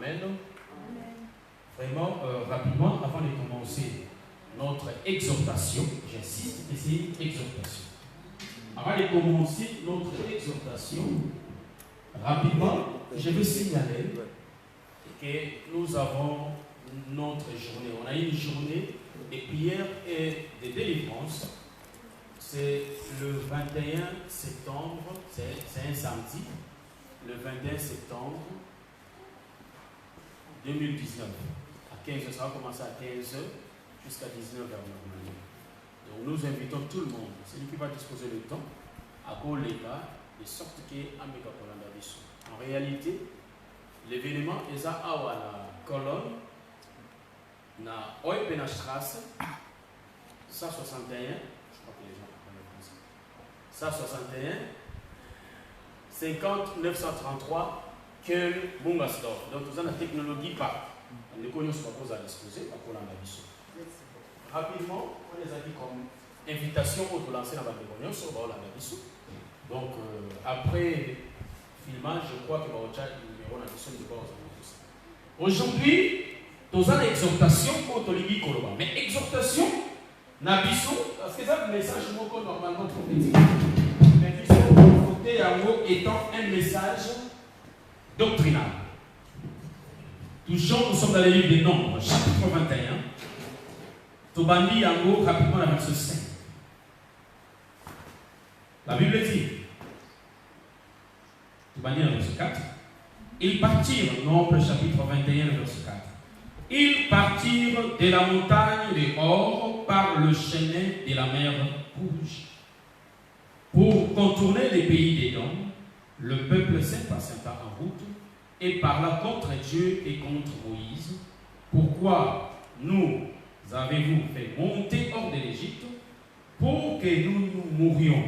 Amen. Vraiment, rapidement, avant de commencer notre exhortation, j'insiste, c'est une exhortation. Avant de commencer notre exhortation, rapidement, je veux signaler que nous avons notre journée. On a une journée de prière et de délivrance. C'est le 21 septembre, c'est un samedi, le 21 septembre 2019. À 15h, ça va commencer à 15h jusqu'à 19h normalement. Donc nous invitons tout le monde, celui qui va disposer le temps, à Kolega, de sorte qu'en réalité, l'événement est à la colonne, na Oipena Strasse, 161, je crois que les gens comprennent français, 161, 50 933, Köln, Bungersdorf. Donc, nous avons la technologie par. Nous connaissons pas à disposer, pas pour l'ambition. Rapidement, on les a dit comme invitation pour lancer la bande de Cognos sur l'ambition. Donc, après filmage, je crois que nous avons le numéro d'ambition de base. Aujourd'hui, nous avons l'exhortation pour Toligi Koloba. Mais exhortation, n'ambition, parce que c'est un message normalement prophétique. L'ambition côté étant un message doctrinal. Toujours, nous sommes dans les livres des Nombres, chapitre 21. Tobandi Yango, rapidement, la verset 5. La Bible dit, Tobandi, la verset 4. Ils partirent, Nombre, chapitre 21, verset 4. Ils partirent de la montagne de Hor par le chemin de la mer Rouge. Pour contourner les pays des Dômes, le peuple s'impatienta en route et parla contre Dieu et contre Moïse. Pourquoi nous avez-vous fait monter hors de l'Égypte pour que nous mourions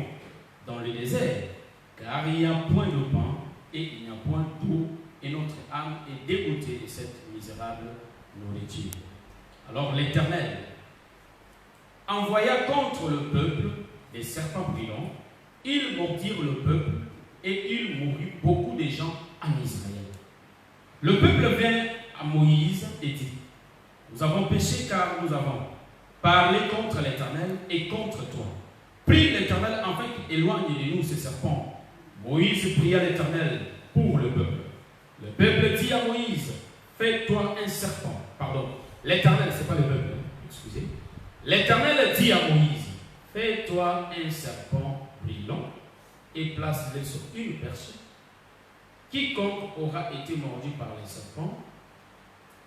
dans le désert? Car il n'y a point de pain et il n'y a point d'eau et notre âme est dégoûtée de cette misérable nourriture. Alors l'Éternel envoya contre le peuple des serpents brûlants. Ils mordirent le peuple et il mourut beaucoup de gens en Israël. Le peuple vint à Moïse et dit, nous avons péché car nous avons parlé contre l'Éternel et contre toi. Prie l'Éternel afin qu'il éloigne de nous ces serpents. Moïse pria l'Éternel pour le peuple. Le peuple dit à Moïse, fais-toi un serpent. Pardon, l'Éternel, ce n'est pas le peuple, excusez. L'Éternel dit à Moïse, fais-toi un serpent brillant et place-le sur une perche. Quiconque aura été mordu par les serpents,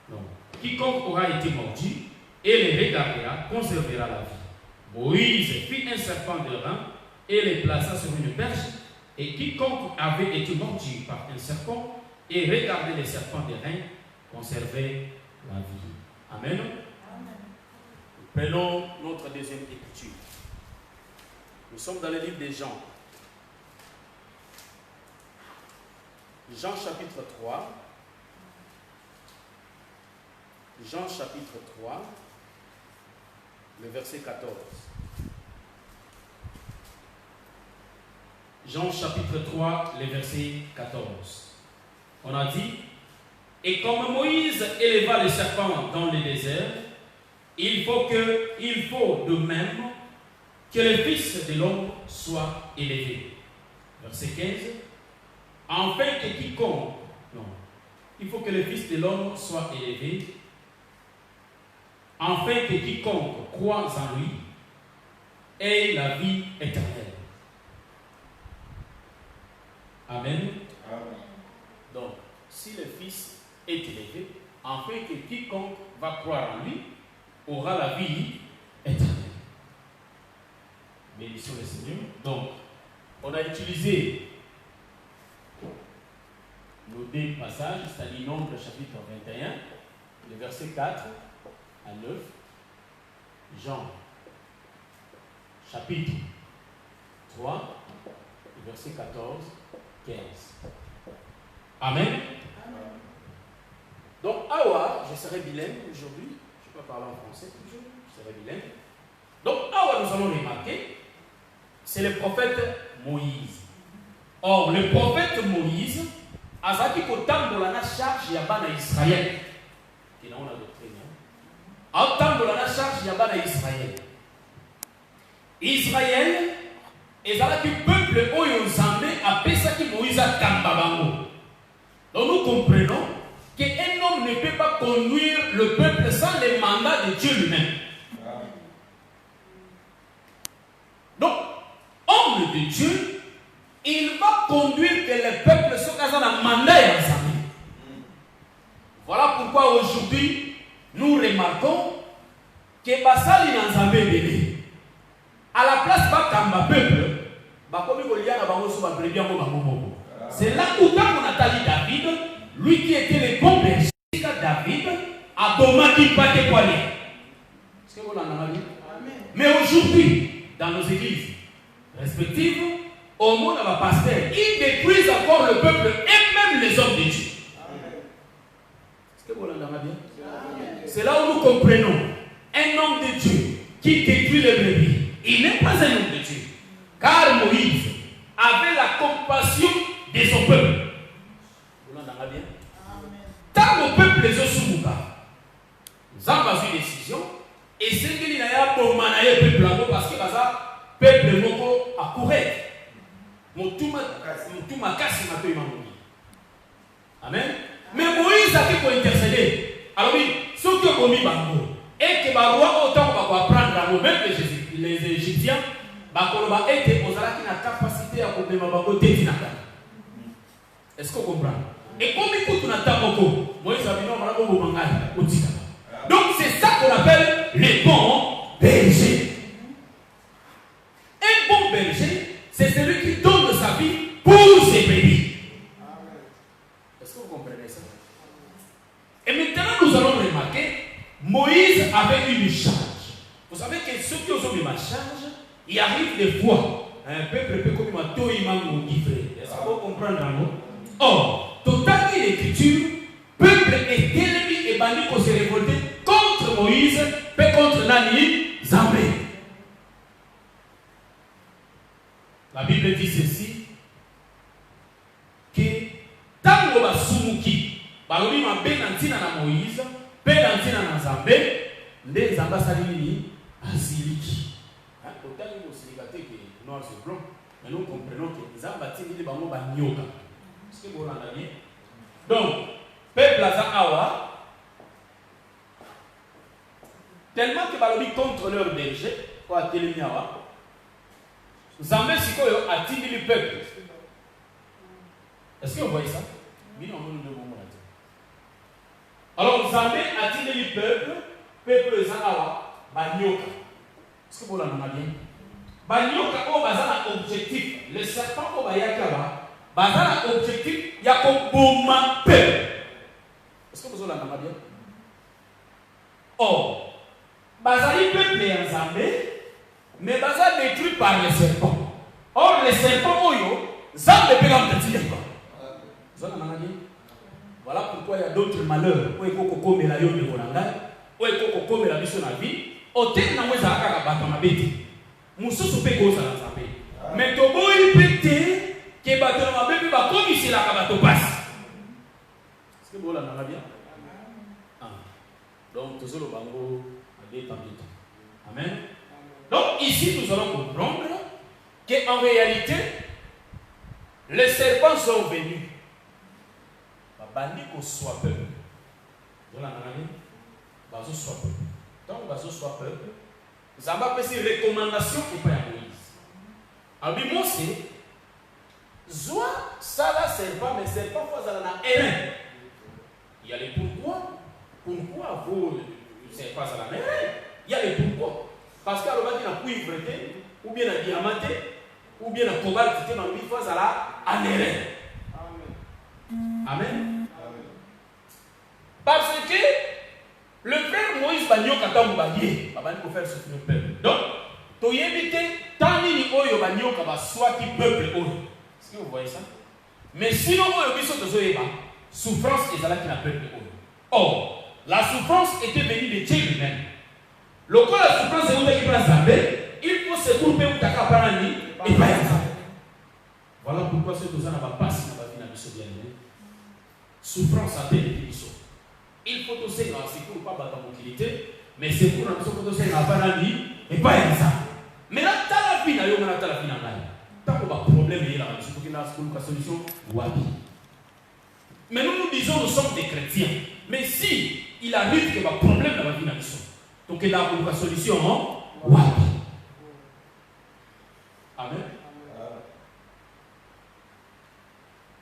non, quiconque aura été mordu et les regardera, conservera la vie. Moïse fit un serpent de rein et les plaça sur une perche, et quiconque avait été mordu par un serpent et regardait les serpents de rein, conservait la vie. Amen. Prenons notre deuxième écriture. Nous sommes dans le livre des Jean. Jean chapitre 3. Jean chapitre 3, le verset 14. Jean chapitre 3, le verset 14. On a dit, et comme Moïse éleva le serpent dans le désert, il faut de même que le Fils de l'homme soit élevé. Verset 15. Afin que quiconque, non, il faut que le Fils de l'homme soit élevé, afin que quiconque croit en lui ait la vie éternelle. Amen. Amen. Donc, si le Fils est élevé, afin que quiconque va croire en lui aura la vie éternelle. Bénissons le Seigneur. Donc, on a utilisé nos deux passages, c'est-à-dire Nombre chapitre 21, le verset 4 à 9, Jean chapitre 3, le verset 14, 15. Amen. Amen. Donc, Awa, je serai bilingue aujourd'hui, je ne vais pas parler en français toujours, je serai bilingue. Donc, Awa, nous allons remarquer, c'est le prophète Moïse. Or, le prophète Moïse azaki kotambola na charge ya bana Israël qui naona doctrine atambola na charge ya bana Israël. Israël ezalaki peuple oyo Nzambe apesaki Moïse atamba bango. Donc nous comprenons qu'un homme ne peut pas conduire le peuple sans le mandat de Dieu lui-même. Donc, homme de Dieu, il va conduire que le peuple soit dans un mandat et ensemble. Voilà pourquoi aujourd'hui, nous remarquons que Basali Nzambe bébé. À la place de peuple, c'est là où quand on a dit David, lui qui était le bon berger, David, a dommagé pas de poignets. Est-ce que vous l'avez dit? Mais aujourd'hui, dans nos églises respectives, au monde de la pasteur, ils détruisent encore le peuple et même les hommes de Dieu. Est-ce que vous l'avez dit? C'est là où nous comprenons un homme de Dieu qui détruit les brebis. Il n'est pas un homme de Dieu. Car Moïse avait la compassion de son peuple. Vous l'entendez bien? Tant le peuple les Osumuka, nous avons une décision, et c'est qu'il y a un peuple parce que le peuple moko a couru. Mutuma kasi mato imamuni. Amen. Mais Moïse a fait pour intercéder. Alors oui, ce que commis bango et que Baroua autant qu'on va apprendre même les Égyptiens, Bakoloba était aux ala qui n'a capacité à couper ma bango tétinaka. Est-ce qu'on comprend? Et comme il faut qu'on attend beaucoup, Moïse a dit non, voilà au mangal, au tika. Donc c'est ça qu'on appelle les bons bergers. Un bon berger, c'est celui qui donne sa vie pour ses brebis. Est-ce que vous comprenez ça? Et maintenant, nous allons remarquer, Moïse avait une charge. Vous savez que ceux qui ont une charge, il arrive des fois, un peuple peut comme un taux imam livré. Est-ce que vous comprenez? Or, total l'écriture, peuple est ennemi et bandit pour se révolter contre Moïse, mais contre Nani, Zambé. La Bible dit ceci, que tant que Basumuki, Balobi m'a bénantina na Moïse, bénantina na Zambé, les Zamba salini asiliki. Autant il faut se regarder que noir sur blanc, mais nous comprenons que Zamba tini les bango banyoka. Est-ce que vous l'entendez? Donc, peuple Awa, tellement que Balobi contre leur berger, quoi Télémiawa, Zambé Sikoyo a tini le peuple. Est-ce que vous voyez ça? Alors, Zambé a tini le peuple Awa, Banyoka. Est-ce que vous l'entendez? Banyoka, oh, bazana objectif. Le serpent, oh, bayakaba. Bazana objectif, il y a comme bouma peuple. Est-ce que vous l'entendez bien? Or, bazali peuple est en Zambé, mais bazali détruit par les serpents. Or, les serpents, oyo, Zambé peut l'entendre. Vous l'entendez bien? Voilà pourquoi il y a d'autres malheurs. Où est-ce qu'on met la yonde de Volanga? Où est-ce qu'on met la mission à vie? Au terme, on va à Batamabeti. Moussou soupe goza dans sa paix. Mais Tobo il pété que Batamabeti va comme ici la Kabato passe. Est-ce que vous l'entendez bien? Donc, tout ça, le bango a des temps. Amen. Donc, ici, nous allons comprendre qu'en réalité, les serpents sont venus. Bandi qu'on soit peuple. Vous l'entendez? Bazo soit peuple. Donc, bazo soit peuple. Zamba fait ses recommandations pour Père Moïse. Alors, moi, c'est soit ça là, serpent, mais serpent, faut ça là, erreur. Il y a les pourquoi. Pourquoi vous c'est pas ça la mer? Il y a les pourquoi. Parce qu'à l'objet d'un cuivre, ou bien un diamant, ou bien un cobalt, qui était dans une fois là, en erreur. Amen. Parce que le frère Moïse Bagno Katamou Bagé, il faut faire souffrir le peuple. Donc, tu y évites, tant qu'il y a Bagno Kaba, soit qui peuple. Est-ce que vous voyez ça? Mais sinon, il y a souffrance et ça là qui n'a peuple. Or, la souffrance était venue de Dieu lui-même. Le corps de la souffrance est où il prend Zambé, il faut se couper où Taka Parani et pas Zambé. Voilà pourquoi ce que nous avons passé dans la vie de la mission bien-aimée. souffrance à tel et il faut aussi c'est pour pas battre mon qualité, mais c'est pour nous faut aussi avoir la vie et pas ça. Mais là t'as la vie, là on a la vie dans la. Tant qu'on a problème il y a là, il faut qu'il y ait une solution wabi. Mais nous disons nous sommes des chrétiens. Mais si il arrive qu'il y a un problème dans la vie, donc il y a une solution, wabi. Amen.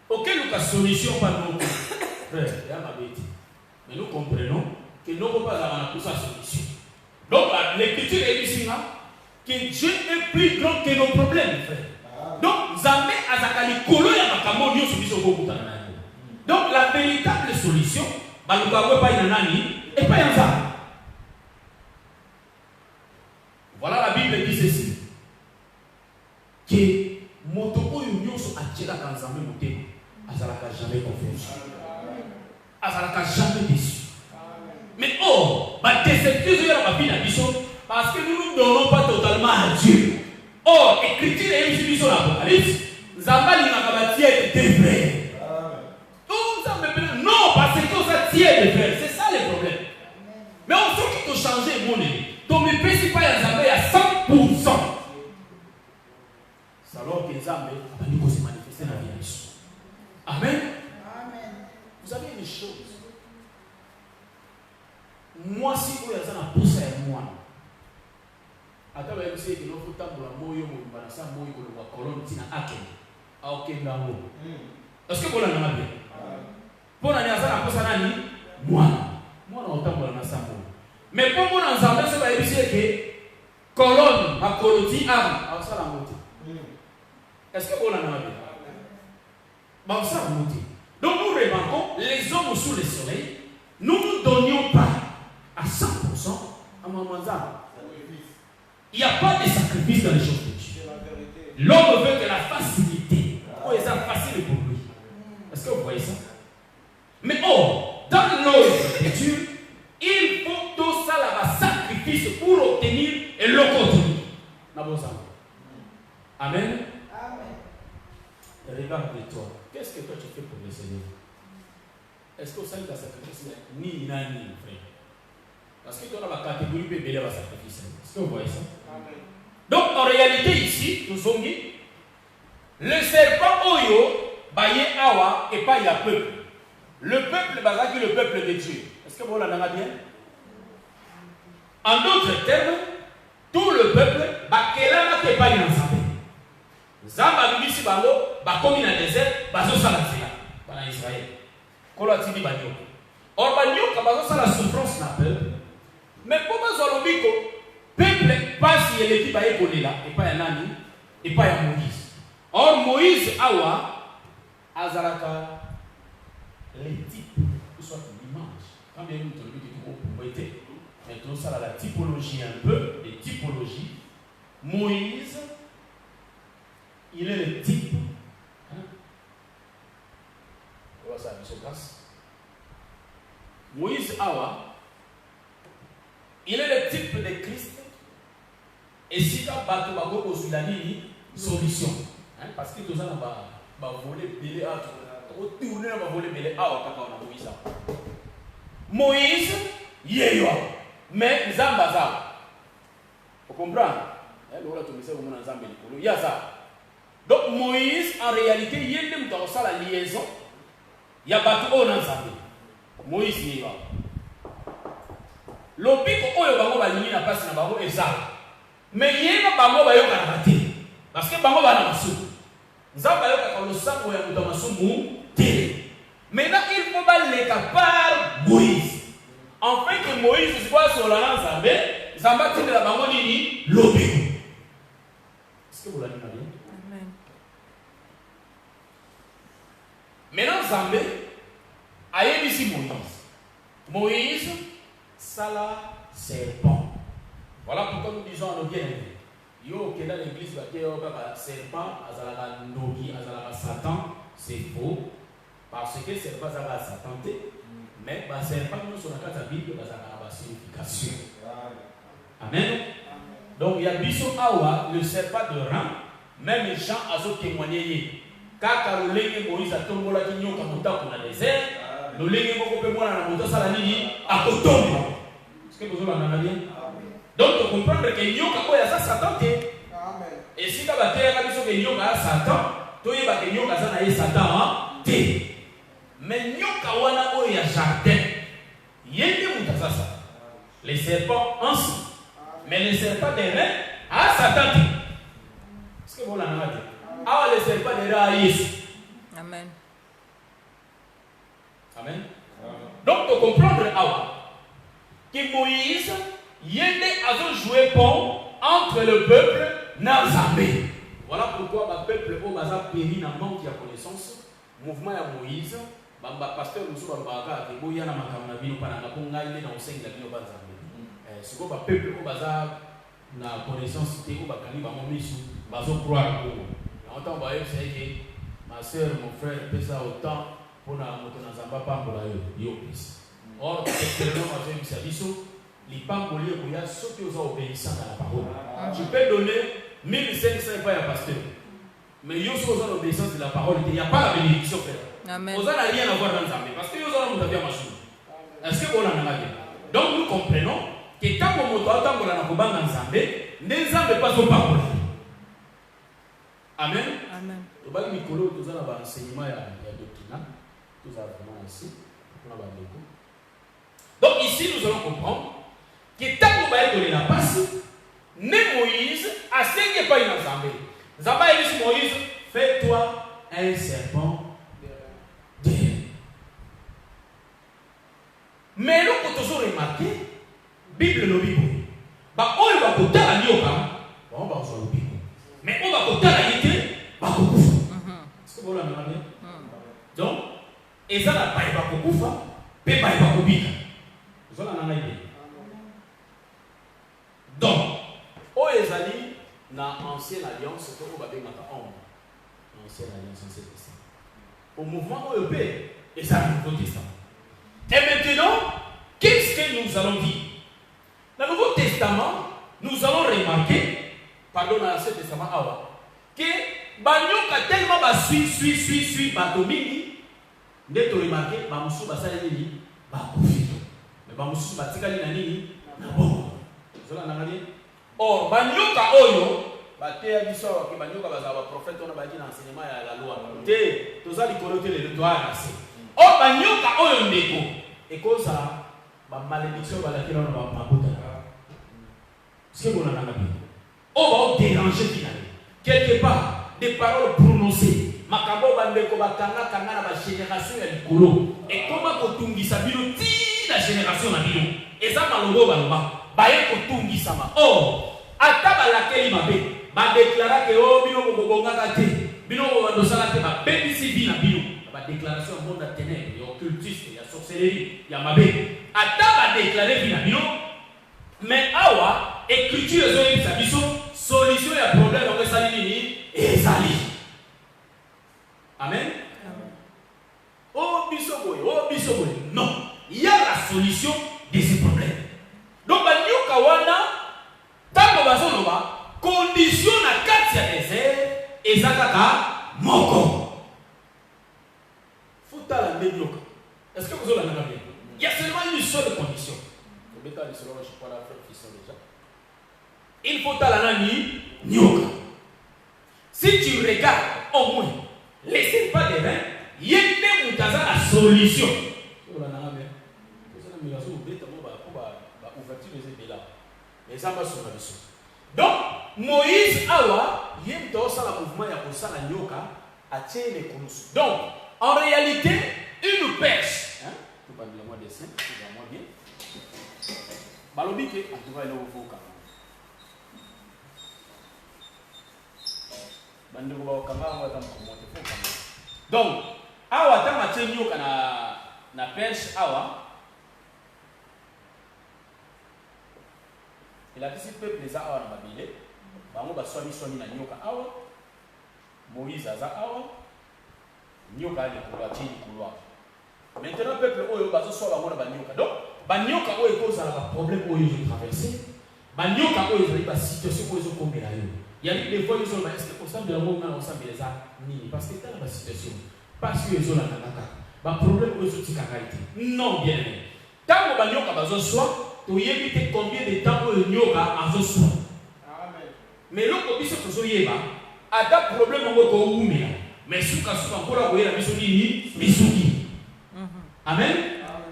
Ok, nous avons solution par nos frères, mais nous comprenons que nous ne pouvons pas avoir pour sa solution. Donc l'écriture est ici que Dieu est plus grand que nos problèmes, frère. Donc, Zambé Azakali Kolo Yamakamo Dieu solution pour vous. Donc la véritable solution, nous ne pouvons pas y aller et pas y aller. Voilà la Bible dit ceci. Que Motoko Yunyoso attira quand Zambé Moteko. Azalaka jamais confiance. Azalaka jamais déçu. Mais oh, ma déception est la vie parce que nous ne donnons pas totalement à Dieu. Oh, écriture est une sur l'Apocalypse. Zambali n'a pas tiré des frères. Non, parce que ça tient des frères. C'est ça le problème. Mais on sait qu'il faut changer mon nez. Donc, mes principaux Zambé à 100%. C'est alors que Zambé va nous se manifester dans la vie. Amen. Amen. Vous avez une chose. Moi, si vous avez un pouce à moi, attends, vous savez que nous faut tambour à moyo, nous balance à moyo, nous va colonne tina aken, à aucun d'amo. Est-ce que vous l'avez bien? Pour l'année à ça, la pousse à nani, moi, on tambour à nasa moyo. Mais pour moi, dans un c'est pas évident que colonne, ma coloti a, ça la montée. Est-ce que vous l'avez bien? Donc nous remarquons les hommes sous le soleil, nous ne donnions pas à 100% à Mamanza. Il n'y a pas de sacrifice dans les choses de Dieu. L'homme veut de la facilité. Oh, c'est facile pour lui. Est-ce que vous voyez ça? Mais oh, dans l'ordre de Dieu, il faut tout ça là, sacrifice pour obtenir et le contenir. Amen. Regarde-toi. Qu'est-ce que toi tu fais pour le Seigneur? Est-ce que ça va sacrifice ni nani, frère? Parce que tu as la catégorie bébé va sacrifice. Est-ce que vous voyez ça? Amen. Donc en réalité ici, nous sommes dit, le serpent Oyo, Baye Awa et pas il y a peuple. Le peuple Bazaki, le peuple de Dieu. Est-ce que vous l'avez bien? En d'autres termes, tout le peuple, Bakela n'a pas ensemble. Zamba Bibisi Bango, Bakomi dans le désert, Bazo Salatila, dans Israël. Kolatini Banyo. Or Banyo, quand Bazo Salat souffrance n'a peur. Mais pour Bazo Lobiko, peuple passe et l'équipe à Ekonela, et pas un ami, et pas un Moïse. Or Moïse Awa, Azaraka, les types, soit l'image. Quand bien nous te le dit, mais tout ça, la typologie un peu, les typologies. Moïse, il est le type. Voilà ça, M. Casse. Moïse Awa, il est le type de Christ. Et si tu as battu Bago aux Sudanini, solution. Parce que tout ça, on va voler Bélé à tout. On va voler Bélé à Moïse. Moïse, Yéyo. Mais Zambaza. Vous comprenez? Il y a ça. Donc Moïse, en réalité, il y a dans ça la liaison. Il y a battu au Nanzambé. Moïse y va. L'opico oyo bango balimi na passe na bango ezala. Mais yeba bango bayo karabati. Parce que bango bana masu. Nzamba yo ka losango ya muto masumu te. Maintenant il faut baler par Moïse. En fait que Moïse soit sur la Nzambé, Zamba tinde la bango nini l'opico. Est-ce que vous l'avez bien? Maintenant, Zambé a ici Moïse. Moïse, Sala, serpent. Voilà pourquoi nous disons à nos bien-aimés. Yo, que dans l'église, il y a un serpent, Azalaka Nogi, Azalaka Satan, c'est faux. Parce que serpent, Azalaka Satan, mais le serpent, nous sommes dans la Bible, Azalaka la signification. Amen. Donc, il y a Bissot Awa, le serpent de rang, même Jean a témoigné. Quand Moïse a tombé la guignon comme dans le désert, L'olingue beaucoup peu moins la moto ça la nini à coton. Est-ce que vous en avez bien? Donc tu comprends que nyoka quoi ça Satan té. Et si tu as battu à biso que nyoka Satan, tu y vas que nyoka ça na y Satan té. Mais nyoka wana o ya jardin. Yende muta ça. Les serpents ainsi. Mais les serpents des reins à Satan té. Est-ce que vous en avez bien? Ah les serpents des reins à Jésus. Amen. Amen. Donc, pour comprendre que Moïse a joué pont entre le peuple et Nazaré. Voilà pourquoi le peuple a péri dans le manque de connaissance. Le mouvement de Moïse, le pasteur Moussou Bambaga, il y a un si le peuple a connaissance, il y a croire. Ma soeur, mon frère, fait ça autant. Pour la moto na zamba pambola yo plus. Or actuellement moi j'ai mis ça biso les pambolés ko ya sauter aux obéissants à la parole. Tu peux donner 1500 fois à pasteur. Mais yo sont aux obéissance de la parole, il n'y a pas la bénédiction frère. Amen. Vous n'avez rien à voir dans Zambé parce que yo sont dans la machine. Est-ce que vous en avez? Donc nous comprenons que tant que moto atambola na kobanga Nzambé, Nzambé pas au parole. Amen. Amen. Le bal Nicolo nous a un enseignement ya doctrine. Ici. Donc ici nous allons comprendre que tant que vous avez la passe, Moïse a saigné pas une assemblée. Zamba dit Moïse, fais-toi un serpent d'air. Mais nous avons toujours remarqué, Bible no Bible. Bah on va côté la nyoka, on va sur le Bible. Mais on va côté la yété, bah beaucoup. Est-ce que vous l'avez bien? Donc et ça n'a pas été beaucoup fa, mais pas été beaucoup. Vous en avez idée. Donc, au Ezali, dans l'ancienne alliance, on va dire l'ancienne alliance, ancien testament. Au mouvement OEP, et ça le Nouveau Testament. Et maintenant, qu'est-ce que nous allons dire? Dans le Nouveau Testament, nous allons remarquer, pardon, dans l'Ancien Testament, que Bagnoc a tellement suit Batomini. Dès que tu remarques, Bamoussou va s'aller nini, Bakoufi. Mais Bamoussou va t'écaler na nini, na bon. Vous avez entendu? Or, Banyoka Oyo, Baté a dit ça, que Banyoka va avoir prophète, on a dit dans l'enseignement et la loi. Té, tous les colotés les doigts assez. Or, Banyoka Oyo Ndeko, et comme ça, ma malédiction va la tirer dans ma bouteille. C'est ce que vous en avez dit. On va déranger finalement. Quelque part, des paroles prononcées. Makambo bandeko bakanga kanga na ba génération ya likolo et comment kotungisa bino ti la génération na bino eza malongo baloba baye kotungisa ma or ata balakeli mabe ba déclarer que oh bino bobongaka te bino bobandosala te ba bebisi bina bino ba déclaration monde à ténèbres ya occultisme ya sorcellerie ya mabe ata ba déclarer bina bino mais awa écriture ezo yebisa biso solution ya problème ngo esali nini ezali. Amen. Oh, bisoboy. Non. Il y a la solution de ces problèmes. Donc, Banyo Kawana, tant que Bazonoba, condition à 4 désert et Zakaka, Moko. Fouta la médioca. Est-ce que vous avez la même? Il y a seulement une seule condition. Il faut la nani, Nyoka. Si tu regardes au moins, laissez pas des reins, il y a une solution. Donc, Moïse awa, il y a un mouvement de nyoka à les kounous. Donc, en réalité, une perche. Tu vas dire moi dessin, tu vas moi bien. Balobike, tu vas aller au fond. Donc, awa tama chenyo na perche awa. Il a dit si peuple les awa na babile, bango ba swami na nyoka awa. Moïse aza awa. Nyoka ali kulwa chini kulwa. Maintenant peuple oyo bazo so bango na banyoka. Donc, banyoka oyo cause la problème oyo je traverser. Banyoka oyo ezali ba situation oyo zo kombela yo. Il y a des fois, ils sont responsables de la mort, on s'en ni parce que dans la situation, parce qu'ils ont la canaka. problème aux caractères. Non, bien aimé. Tant que nous avons besoin, tu évites combien de temps nous avons besoin. Mais l'autre chose que vous avez, à problème vous avez, mais si vous avez la misugi. Amen.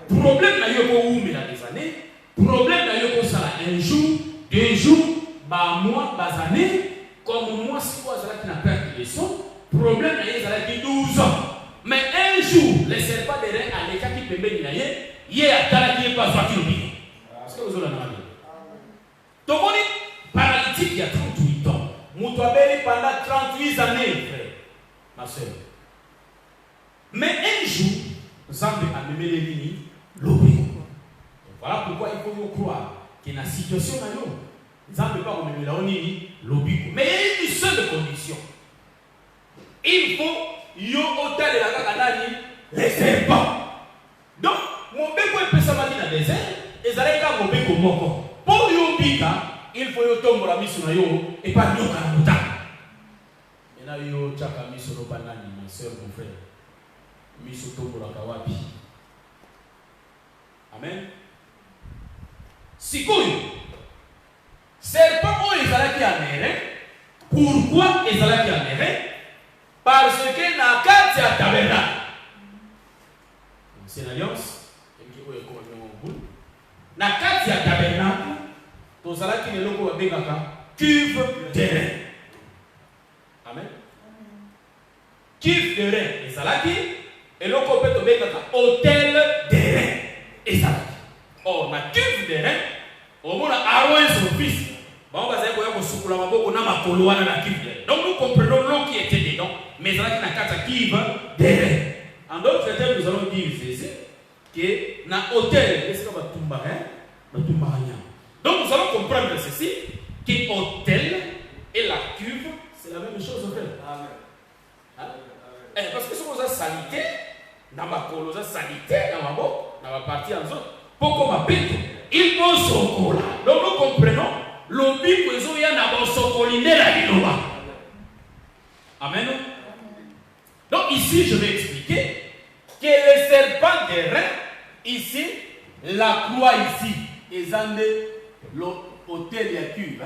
Problème n'a eu des années. Problème n'a eu un jour, 2 jours, mois, années. Comme moi, si vous avez une perte de son, problème n'a eu 12 ans. Mais un jour, les serpents de reins à l'écart qui peut venir, il y a un qui n'est pas sorti au milieu. Est-ce que vous avez entendu? Tout le monde est paralytique il y a 38 ans. Moutouabeli pendant 38 années, frère. Ma soeur. Mais un jour, Zambé a mené les lignes, l'obéir. Voilà pourquoi il faut croire que dans la situation, Zambé pas mené la ligne, l'obéir. Mais il y a une seule condition. Il faut yo hôtel de la Canadie, les serpents. Donc, mon béco est pesé dans le désert, et ça a mon béco moko. Pour yo bika, il faut yo tomber la mission et pas yo karamuta. Et là yo chaka mission no panani, ma soeur, mon frère. Mission tomber la kawapi. Amen. Sikoyo. Serpent o ezalaki améré. Pourquoi ezalaki améré? Parce que na kati ya tabernacle. C'est l'alliance. Na kati ya tabernacle, tozalaki leloko babengaka cuve de rein. Amen. Cuve de rein ezalaki eloko pe tobengaka hôtel de rein ezalaki. Oh, na cuve de rein, omona Aaron et son fils. Bon, bah, c'est quoi maboko na makolo wana na cuve de rein. Donc nous comprenons l'eau qui était dedans. Mais ça qui n'a qu'à cuve de rein. En d'autres termes, nous allons dire ceci que na hôtel, est-ce que va tomber donc nous allons comprendre ceci que hôtel et la cuve c'est la même chose en fait. Amen. Hein? Parce que si vous avez salité, dans ma colosa salité, dans ma boue, dans ma partie en zone, pourquoi ma bête, il faut socola. Donc nous comprenons le but que nous avons socoliner la linoba. Amen. Donc ici je vais expliquer que le serpent des reins, ici, la croix ici, et l'hôtel de cuve,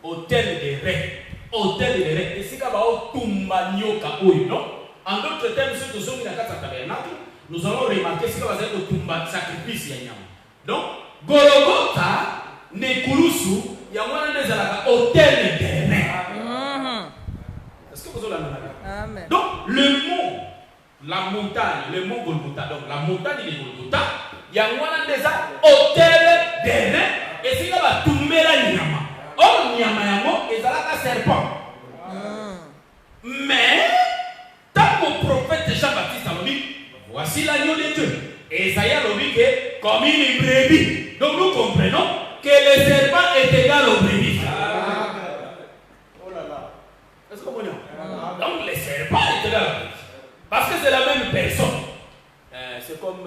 hôtel des reins, hôtel des reins. Et c'est comme en d'autres termes, ceux qui sont dans la tabernacle, nous allons remarquer ce que va être le sacrifice. Donc, Golgotha, Nekulusu, il y a un hôtel des reins. Est-ce que vous avez la même? Donc, le mot, la montagne, le mot Golgotha, donc la montagne de Golgotha, il y a un hôtel des reins, et c'est là que tu mets la nyama. Or, nyama yango, et ça là serpent. Mais, tant que le prophète Jean-Baptiste a dit, voici l'agneau de Dieu. Et Isaïe a dit que comme une brebis. Donc nous comprenons que le serpent est égal au brebis. Oh là là. Est-ce que vous comprenez? Donc le serpent est égal au brebis. Parce que c'est la même personne. C'est comme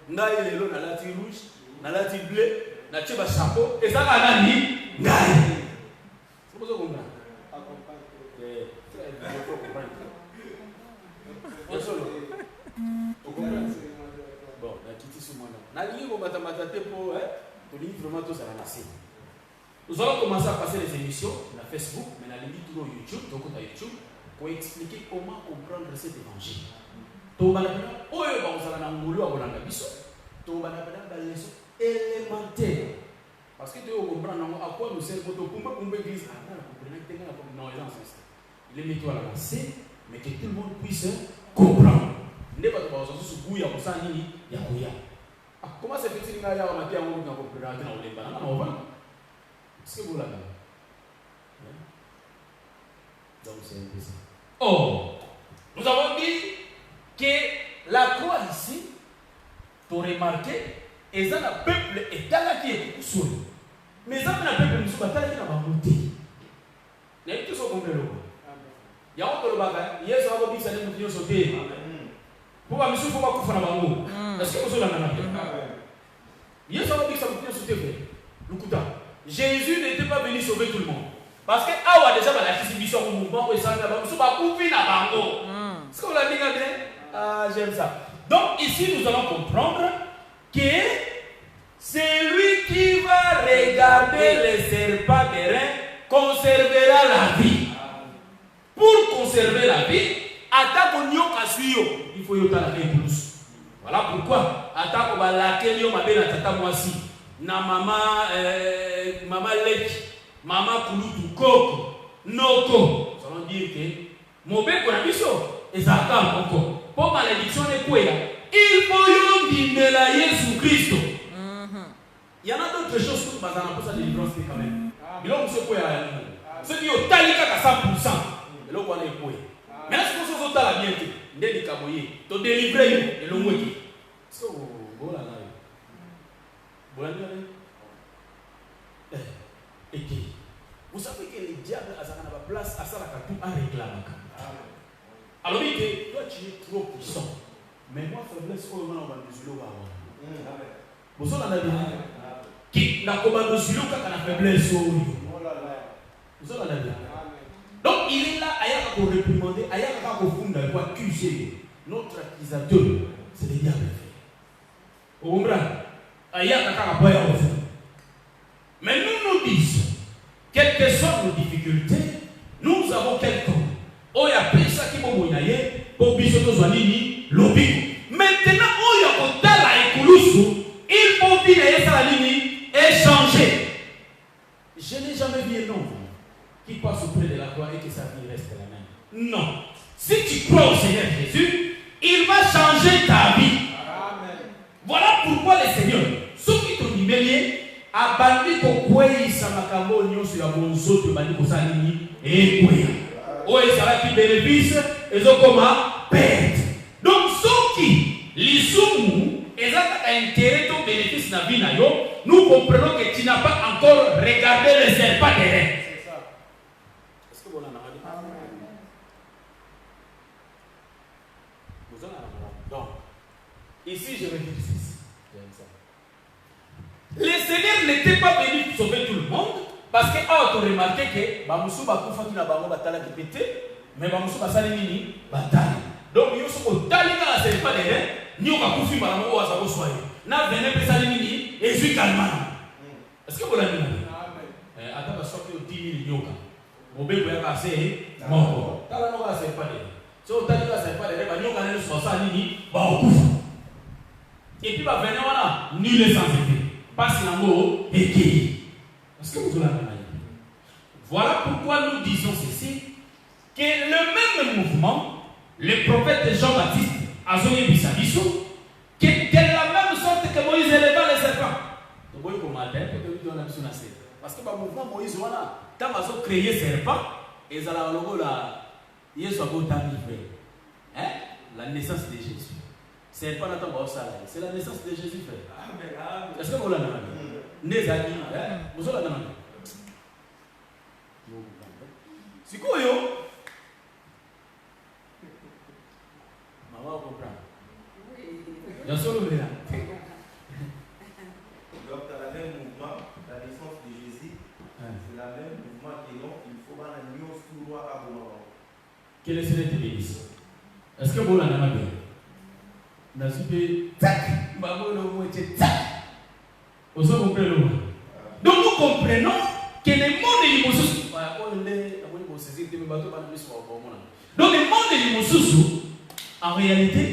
Naï Lélo, dans la tire rouge, dans la tire bleue, dans la tire chapeau, et ça va aller Naï. C'est pour ça qu'on comprend. Bon, la Kitty Soumana. Nous allons commencer à passer les émissions sur Facebook, mais la limite sur YouTube, donc on a YouTube, pour expliquer comment comprendre cet évangile. Élémentaire. Parce que tu comprends à quoi nous servons pour l'église. Il est mis à la pensée, mais que tout le monde puisse comprendre. Comment se fait-il qu'il y a un matin où nous avons compris est-ce que vous l'avez? Donc c'est un peu ça. Oh, nous avons dit que la croix ici, tu as remarqué, et ça, le peuple est là qui est souris. Mais ça, le peuple ne soit pas là qui n'a pas monté. Il y a tout ce qu'on comprend. Il y a un peu de bagage. Il y a un peu de bagage. Il y a un peu de bagage. Pourquoi monsieur faut pas faire la bango? Est-ce que vous avez la même? Il y a un peu de bagage. Jésus n'était pas venu sauver tout le monde. Parce que ah déjà la distribution au mouvement et ça ne va pas couper la bango. Est-ce que vous l'avez regardé? Ah j'aime ça. Donc ici, nous allons comprendre que c'est lui qui va regarder les serpents des reins conservera la vie. Pour conserver la vie, il faut y avoir plus. Voilà pourquoi, attaque au laquelle il y a tata moisi, na maman leki, maman kulutu koko, noko. Nous allons dire que mon bébé qu'on a mis ça, et ça attend encore. Pour malédiction de quoi il faut y dire la Jésus-Christ. Il y en a d'autres choses que nous avons pour sa délivrance quand même. Il y a ce quoi ceux qui ont talika à 100%. Et là, on est quoi. Mais est-ce que vous avez la bien que Ndeli Kaboye, tu délivrer et l'on est. Est-ce que vous avez et vous savez que le diable a sa place à sa tout en réclame. Alors il dit, toi tu es trop puissant. Mais moi, faiblesse, il faut que je vous avez dit qui n'a pas de silo quand on a faiblesse. Vous avez dit. Donc il est là, pour réprimander, pour accuser notre accusateur. C'est le diable. Au comprend? Mais nous disons, quelles que soient nos difficultés, nous avons quelqu'un. Oh, il y a ça qui m'a moyen pour bisoto zwanini lobby. Maintenant, oh, il y a otala ekulusu, il faut dire ça ligne échanger. Je n'ai jamais vu un homme qui passe auprès de la croix et que sa vie reste la même. Non. Si tu crois au Seigneur Jésus, il va changer ta vie. Amen. Voilà pourquoi le Seigneur, ceux qui t'ont dit, abandi kokweyisa makambo nyonso ya bonzoto bandi kosalini ekweya oyo ezalaki bénéfice ezokoma perte. Donc soki lisumu ezaka intérêt to bénéfice na vie na yo, nous comprenons que tu n'as pas encore regardé les serpents des reins. C'est ça. Est-ce que vous en avez dit? Vous en avez dit? Donc ici je vais dire ceci. Le Seigneur n'était pas venu sauver tout le monde parce que a remarqué que Bamusu Bakufa qui n'a pas batala qui pété, mais Bamusu Basali Nini batala. Donc il y a ce qu'on tali dans la serpent des reins, ni on va couper par l'amour à sa soirée. N'a venu Pesali Nini et suis calmant. Est-ce que vous l'avez dit? Amen. Attends, parce que 10 000 yoga. Mon bébé est passé, mort. T'as la noix à serpent des reins. Si on tali dans la serpent des reins, il y a un soir Nini, bah on coupe. Et puis va venir voilà, nul est sans effet. Passe l'amour et guéri. Est-ce que vous l'avez dit? Voilà pourquoi nous disons ceci, que le même mouvement, le prophète Jean-Baptiste a zonné Bissabiso, que de la même sorte que Moïse éleva les serpents. Donc vous voyez parce que le mouvement Moïse, voilà, quand ils ont créé les serpents, ils ont la naissance de Jésus. C'est pas notre c'est la naissance de Jésus, frère. Est-ce que vous l'avez dit? Vous l'avez dit? C'est quoi, yo? Maman, vous comprenez? Bien sûr, vous là. Donc, tu as le même mouvement, la naissance de Jésus, c'est le même mouvement qui est long, il faut voir la nuance tout droit à bon moment. Quel est ce que tu bénis? Est-ce que vous l'avez dit? Donc nous comprenons que le monde est limousous. Donc le monde est limousous. En réalité,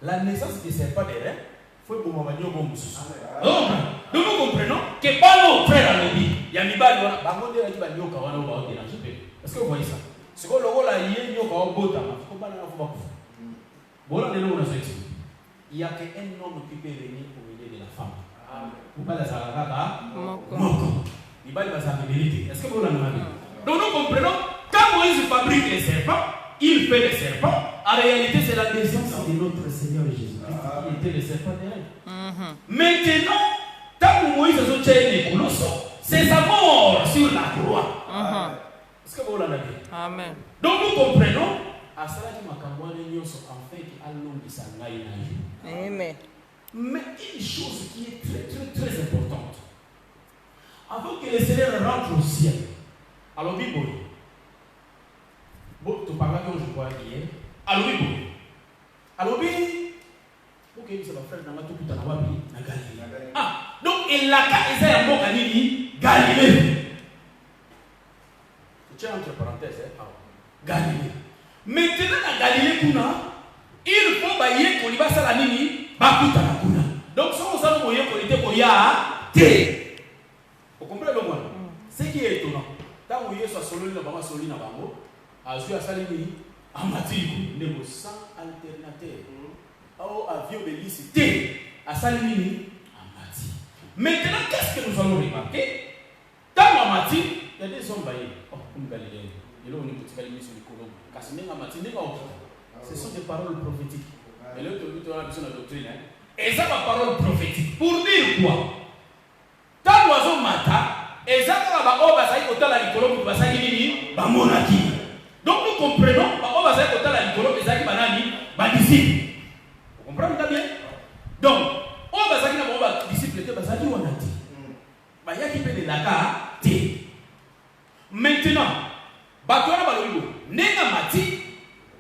la naissance des serpents des reins faut que nous manions bon moussous. Donc nous comprenons que pas nos frères à l'objet. Il y a mis bas là. Bango de la qui va nyoka wana ou ba déranger. Est-ce que vous voyez ça? C'est que le rôle là il y a nyoka au bota. Faut pas là faut pas. Bon là nous on a fait. Il n'y a qu'un homme qui peut venir pour aider de la femme. Vous parlez de ça, il va dire la vérité. Est-ce que vous l'avez dit? Donc nous comprenons, quand Moïse fabrique les serpents, il fait les serpents. En réalité, c'est la naissance de notre Seigneur Jésus-Christ qui était le serpent des reins. Maintenant, quand Moïse a sorti les colosses, c'est sa mort sur la croix. Est-ce que vous l'avez dit? Amen. Donc nous comprenons. À cela qui m'a camoué, nous sommes en fait à l'homme de Sangaï. Amen. Mais une chose qui est très très très importante, avant que le Seigneur rentre au ciel, alors oui, bon, tu parles comme je crois hier, alors oui, alors oui, pour que ça va faire dans la tout à la Galilée. Ah, donc il a qu'à essayer un mot Galilée. Je tiens entre parenthèses, Galilée. Maintenant, la Galilée, il faut bailler qu'on y va à la nini, bakuta la kuna. Donc, si on s'en moyen qu'on était pour y a té. Vous comprenez le mot? Ce qui est étonnant, quand on y est sur Sololi, on va Sololi na bango, à Zua Salini, à Matilou, négo sans alternateur. Au avion de l'ICT, à Salini, à Mati. Maintenant, qu'est-ce que nous allons remarquer? Dans la Mati, il y a des hommes baillés. Oh, comme Galilée. Et là, on est petit Galilée sur le colombe. Ce sont des paroles prophétiques. Et là, tu as besoin de la doctrine. Et ça, ma parole prophétique. Pour dire quoi? Tant l'oiseau mata, et ça, on va faire autant la licolo pour passer à monaki. Donc, nous comprenons, on va faire autant la licolo pour passer à disciple. Vous comprenez bien? Donc, on va faire un disciple pour passer à wanati. Il y a qui fait de la carte. Maintenant, Batouana Balogo, Nega Mati,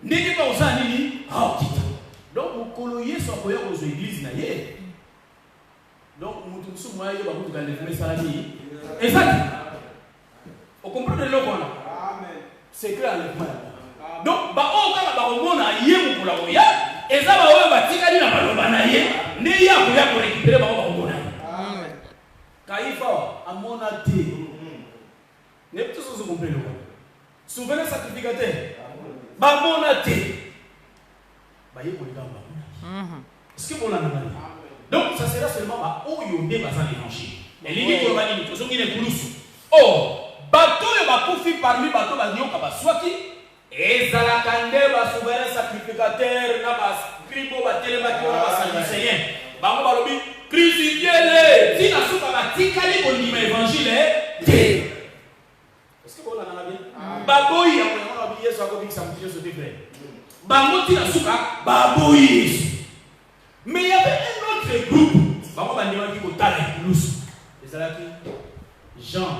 Nega Bauzanini, Aokita. Donc, vous coloyez sur aux églises. Donc, vous sommes moyens de faire salami. Exact. Vous comprenez le qu'on a? C'est clair le point. Donc, on a yé pour la roya, et ça va bâtir à l'Ibalobanaye, n'est pas pour récupérer ma roya. Kaïfa, à mon athée. N'est pas tout ce que vous comprenez. Souvenez sacrificateur. Bamonate. Baye pour les gars. Est-ce que vous l'avez dit? Donc, ça sera seulement à Oyonde Bazan l'évangile. Et l'idée que l'on va dire, nous sommes Koulousou. Oh, bateau et bakoufi parmi bateau Bazio Kabaswaki. Et Zalakande, ba souverain sacrificateur, na ba scribo, ba télématique, na ba sadducéen. Bango balobi, crucifiez-les. Si la soupe a tikali pour l'évangile, est-ce que vous l'avez dit? Baboui, on a oublié ça comme ça, sur des frères. Bangoti la souka, baboui. Mais il y avait un autre groupe. Bango bandima qui kotala plus. C'est là qui Jean,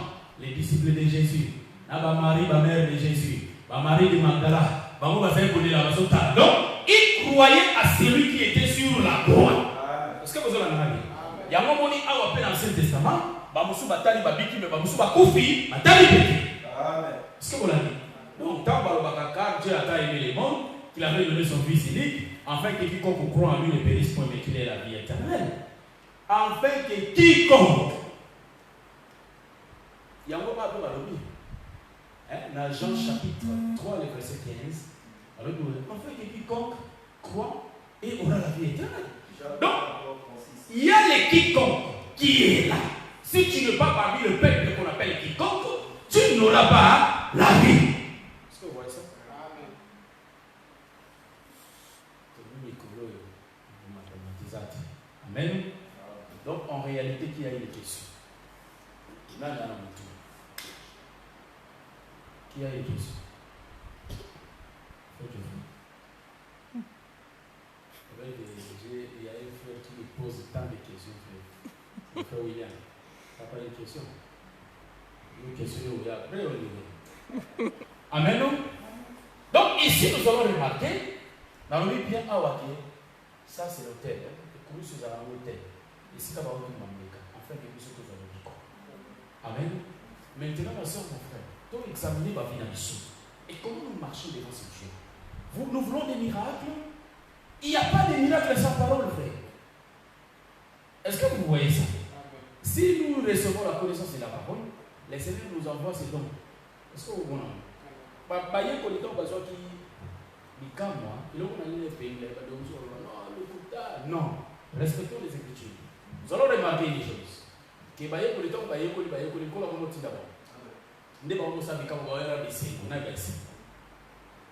les disciples de Jésus, Naba Marie, ma mère de Jésus, ma Marie de Magdala. Bango va faire connaître la maison. Donc, ils croyaient à celui qui était sur la croix. Est-ce que vous l'avez dit? Il y a un moment où on appelle l'Ancien Testament. Bamusu batali babiki, mais bamusu bakufi, batali beki. Est-ce que vous l'avez dit? Donc, tant que Dieu a aimé les mondes, qu'il avait donné son Fils unique, afin que quiconque croit en lui ne périsse point, mais qu'il ait la vie éternelle. Afin que quiconque. Il y a un moment après, dans Jean chapitre 3, le verset 15, afin que quiconque croit et aura la vie éternelle. Donc, il y a les quiconque qui est là. Si tu n'es pas parmi le peuple qu'on appelle quiconque, tu n'auras pas la vie. Est-ce que vous voyez ça? Amen. Amen. Donc, en réalité, qui a une question? Qui a une question? Il y a un frère qui me pose tant de questions. Le frère William. Ça n'a pas une question? Une question où il y a après, on est. Amen. Donc, ici, nous allons remarquer, dans le bien Awake, ça c'est l'hôtel. Comment nous allons l'hôtel? Ici, nous allons afin que nous soyons dans le Amen. Maintenant, ma soeur, mon frère, donc examiner ma vie dans le sud. Et comment nous marchons devant ce Dieu? Nous voulons des miracles? Il n'y a pas de miracles sans parole, frère. Est-ce que vous voyez ça? Si nous recevons la connaissance de la parole, les Seigneurs nous envoient ces dons. Est-ce que vous voyez? Baye ko lito bazo ki bikamwa iloko na yile pengele ba donc non, respectons les Écritures. Nous allons remarquer une chose. Que baye ko lito baye ko ko la ko tinda ba. Nde ba mo sa bikamwa wa era bisi na bisi.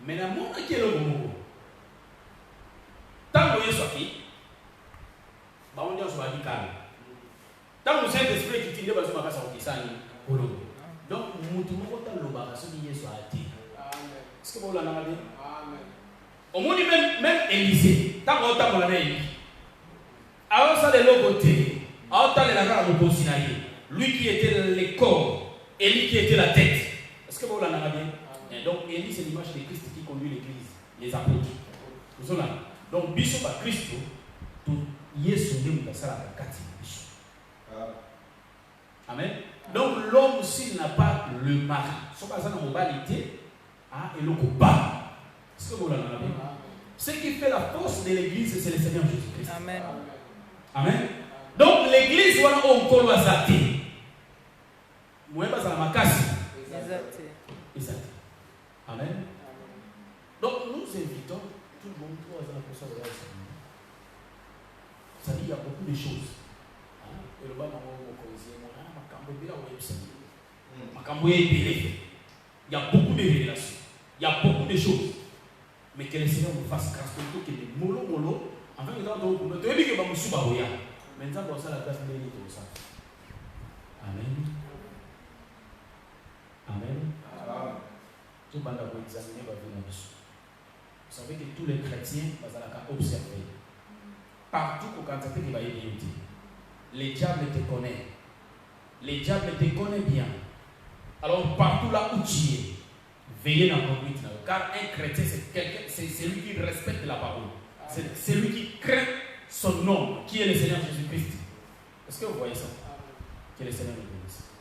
Mais na mo ki lo mo. Tango Yesu aki ba on dit so ba dikana. Tango Saint-Esprit qui tinde ba so makasa okisani olo. Donc mutu moko ta loba so bi Yesu ati. Est-ce que vous l'avez dit? Au moins, même Élisée, tant qu'on t'a dit, avant ça, de l'autre côté, avant ça, lui qui était le corps, et lui qui était la tête. Est-ce que vous l'avez dit? Donc, Élie, c'est l'image de Christ qui conduit l'église, les apôtres. Vous êtes là. Donc, Bishop à Christ, Amen. Donc l'homme, s'il n'a pas le mari, son bazar dans moralité, et le combat. Ce qui fait la force de l'église, c'est le Seigneur Jésus-Christ. Amen. Amen. Donc l'église, voilà, on peut le zater. Moi, je vais ma casse. Exact. Amen. Donc nous invitons tout le monde à ça dit il y a beaucoup de choses. Et le bas il y a beaucoup de révélations. Il y a beaucoup de choses. Mais que le Seigneur nous fasse grâce pour que les mollo, en fait, nous avons dit que nous sommes maintenant, pour ça, la place de l'Église. Amen. Amen. Tout le monde a examiné la vie. Vous savez que tous les chrétiens vont observer. Partout où il va y avoir, les diables te connaissent. Les diables te connaissent bien. Alors, partout là où tu es, veillez dans la conduite. Car un chrétien, c'est celui qui respecte la parole. C'est celui qui craint son nom, qui est le Seigneur Jésus-Christ. Est-ce que vous voyez ça? Que le Seigneur nous bénisse.